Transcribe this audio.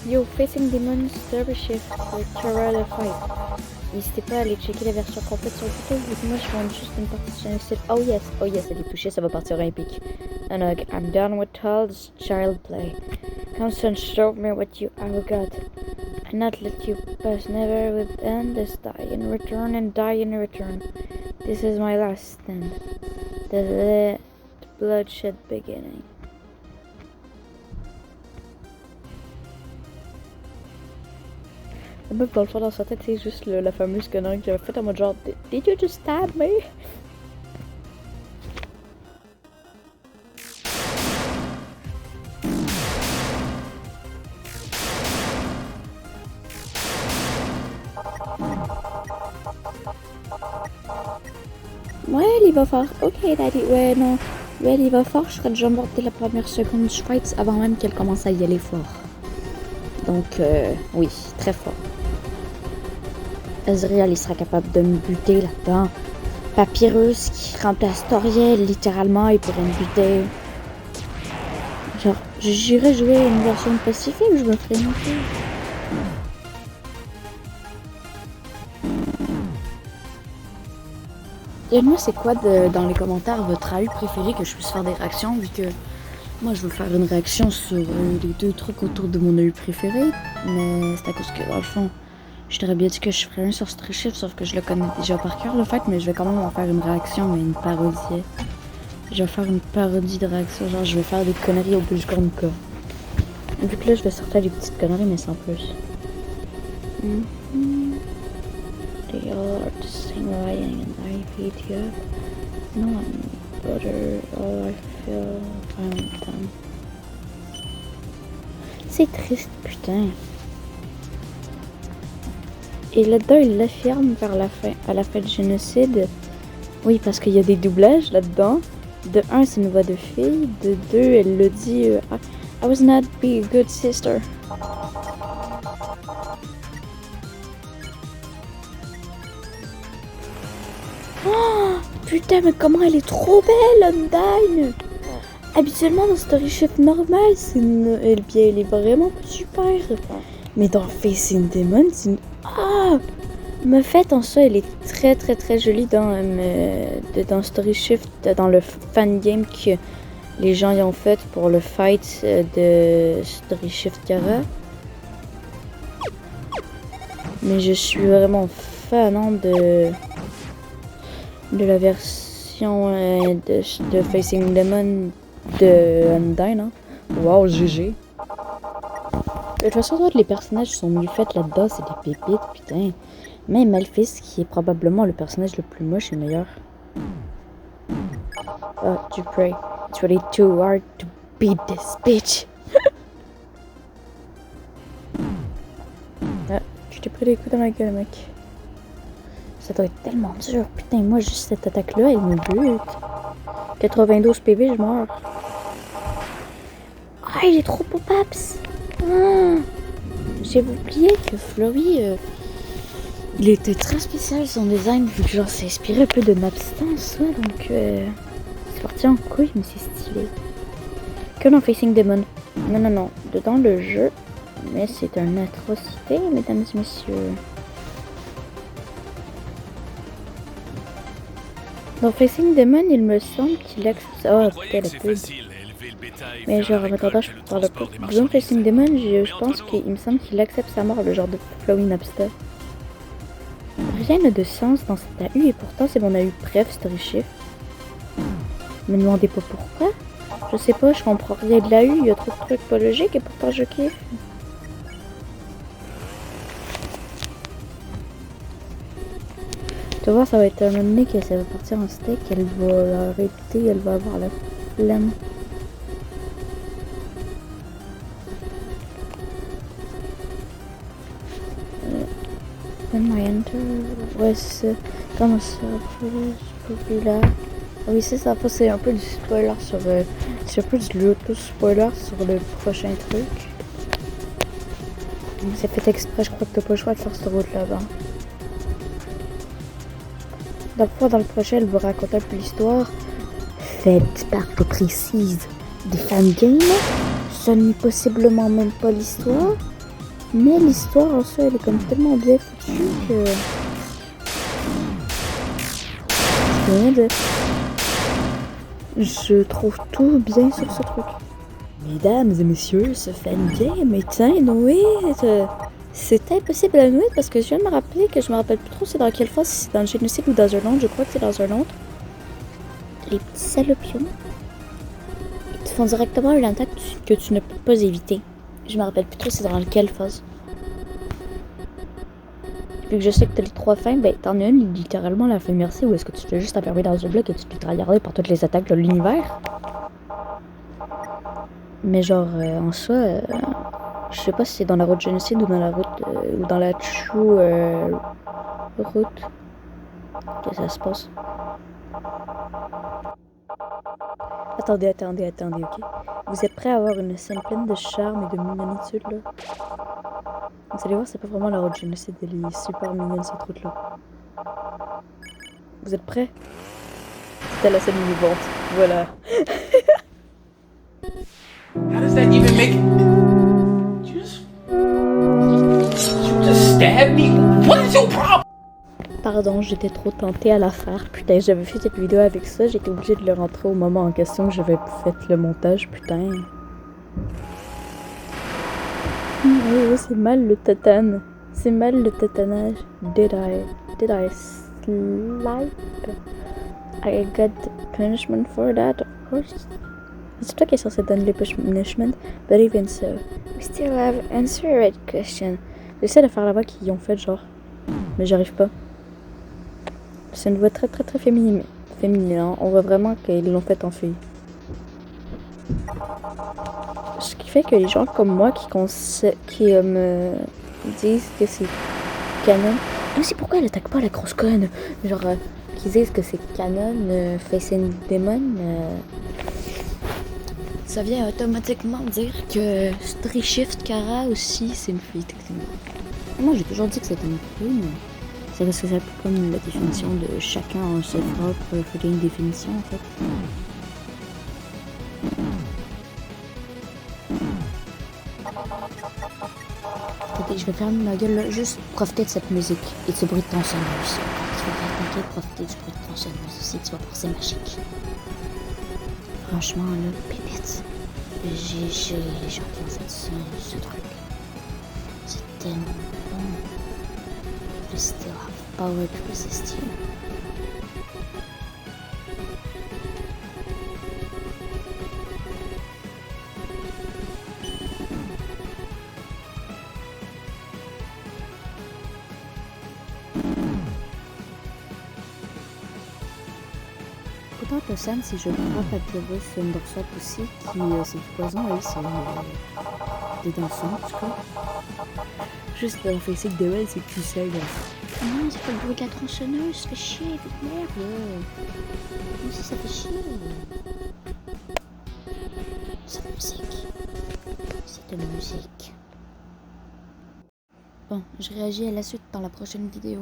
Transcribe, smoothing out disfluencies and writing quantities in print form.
Yo, Facing Demon Derby Shift avec Terrell Fight. N'hésitez pas à aller checker la version complète sur YouTube, vu que moi je rentre juste une partie de Channel Style. Oh yes, elle est touchée, ça va partir olympique. Anog, I'm done with child's child play. Come son, show me what you have got. I not let you pass, never with end this die in return and die in return. This is my last stand. The bloodshed beginning. La meuf, dans le fond, dans sa tête, c'est juste la fameuse connerie que j'avais faite en mode genre Did you just stab me? Ouais, il va fort. Ok, daddy. Ouais, non. Ouais, il va fort. Je serais déjà morte dès la première seconde du fight avant même qu'elle commence à y aller fort. Donc, oui, très fort. Ezreal, il sera capable de me buter là-dedans. Papyrus qui remplace Toriel, littéralement, il pourrait me buter. Genre, j'irais jouer une version pacifique, je me ferais monter. Dites-moi, c'est quoi dans les commentaires votre AU préféré que je puisse faire des réactions, vu que moi je veux faire une réaction sur les deux trucs autour de mon AU préféré, mais c'est à cause que dans le fond, je t'aurais bien dit que je ferais un sur Street Shift, sauf que je le connais déjà par cœur le fait, mais je vais quand même en faire une réaction, mais une parodie. Je vais faire une parodie de réaction, genre je vais faire des conneries au plus grand cas. Vu que là je vais sortir des petites conneries, mais sans plus. They all are the same lying and I hate you. No one better, all I feel I'm done. C'est triste, putain. Et là-dedans, il l'affirme vers la fin, à la fin du génocide. Oui, parce qu'il y a des doublages là-dedans. De un, c'est une voix de fille. De deux, elle le dit I was not be a good sister. Oh, putain, mais comment elle est trop belle, Undyne! Habituellement, dans Story Shift normal, elle est vraiment super. Mais dans Facing Demon, c'est une... Ah! Me fait en soi, elle est très très très jolie dans Story Shift, dans le fan game que les gens y ont fait pour le fight de Story Shift Kara. Mais je suis vraiment fan de la version de Facing Demon de Undyne. Hein. Wow, GG. De toute façon, tous les personnages sont mieux faits là-dedans, c'est des pépites, putain. Même Malphite, qui est probablement le personnage le plus moche, est meilleur. Oh, tu pray. It's really too hard to beat this bitch. Ah, je t'ai pris des coups dans ma gueule, mec. Ça doit être tellement dur. Putain, moi, juste cette attaque-là, elle me bute. 92 PV, je meurs. Ah, il est trop beau, Paps. Ah, j'ai oublié que Flurry, il était très spécial son design, vu que genre c'est inspiré un peu de Napstance, ouais, donc c'est parti en couille, mais c'est stylé. Que dans Facing Demon. Non, dedans le jeu, mais c'est une atrocité, mesdames et messieurs. Dans Facing Demon, il me semble qu'il accepte... Oh, putain, la pub. Mais genre, en attendant, je parle pas. Dans Facing Demon, je pense qu'il me semble qu'il accepte sa mort, le genre de Flowing Napster. Rien n'a de sens dans cette AU et pourtant c'est mon AU bref Story Shift. Me demandez pas pourquoi. Je sais pas, je comprends rien de l'AU, il y a trop de trucs pas logiques et pourtant je kiffe. Tu vas voir, ça va être un moment donné que ça va partir en steak, elle va la répéter, elle va avoir la flemme. My enter, ouais c'est ça, comment ça, populaire. Oui c'est ça, c'est un peu du spoiler sur, c'est un peu du l'auto-spoiler sur le prochain truc. C'est fait exprès, je crois que t'as pas le choix de faire cette route là-bas. Dans le prochain, elle vous raconte un peu l'histoire. Faite par peu précise des fangames. Ce n'est possiblement même pas l'histoire. Mais l'histoire en soi, elle est comme tellement bien foutue que... Je peux rien dire. Je trouve tout bien sur ce truc. Mesdames et messieurs, ce fan game est Noé. C'est impossible à nouer parce que je viens de me rappeler que je me rappelle plus trop c'est dans quelle phase, si c'est dans le génocide ou dans un autre. Je crois que c'est dans un autre. Les petits salopions, ils te font directement une attaque que tu ne peux pas éviter. Je me rappelle plus trop c'est dans quelle phase. Vu que je sais que t'as les 3 fins, ben t'en as une littéralement la fin merci ou est-ce que tu te fais juste enfermer dans un bloc et tu te fais regarder par toutes les attaques de l'univers. Mais genre en soi, je sais pas si c'est dans la route génocide ou dans la route ou dans la true route que ça se passe. Attendez, ok. Vous êtes prêts à avoir une scène pleine de charme et de mignonitude là? Vous allez voir, c'est pas vraiment la route génocide, elle est super mignonne cette route là. Vous êtes prêts? C'était la scène vivante, voilà. How does that even make... You just stabbed me? What is your problem? Pardon, j'étais trop tentée à la faire. Putain, j'avais fait cette vidéo avec ça, j'étais obligée de le rentrer au moment en question que j'avais fait le montage, putain. Oui, c'est mal le tatane. C'est mal le tatanage. Did I slide? I got the punishment for that, of course. C'est toi qui es censé donner le punishment, but even so, we still have answer the right question. J'essaie de faire la voix qu'ils ont faite, genre, mais j'arrive pas. C'est une voix très féminine, hein. On voit vraiment qu'ils l'ont faite en fille. Ce qui fait que les gens comme moi qui me disent que c'est canon. Je sais pourquoi elle attaque pas la grosse conne. Genre, qui disent que c'est canon, Facing Demon. Ça vient automatiquement dire que Street Shift Kara aussi c'est une fille techniquement. Moi j'ai toujours dit que c'était une fille, mais c'est parce que c'est un peu comme la définition de chacun en ses propres fucking définition en fait. Ok, je vais fermer ma gueule là, juste profiter de cette musique et de ce bruit de tronçonneuse. Je vais raconter, profiter du bruit de tronçonneuse aussi, tu vas voir, c'est magique. Franchement là, pépite. J'ai les gens qui ont fait ce truc. C'est tellement bon. We still have power to resist you. Pourtant, Tosan, si je prends Papyrus Underswap aussi, qui c'est du poison, oui, c'est des dansons, en tout cas. Juste dans le physique de elle, c'est que tu sais, là. Non, c'est pas le bruit de la tronçonneuse, ça fait chier, toute merde. Moi aussi, ça fait chier. C'est de la musique. C'est de la musique. Bon, je réagis à la suite dans la prochaine vidéo.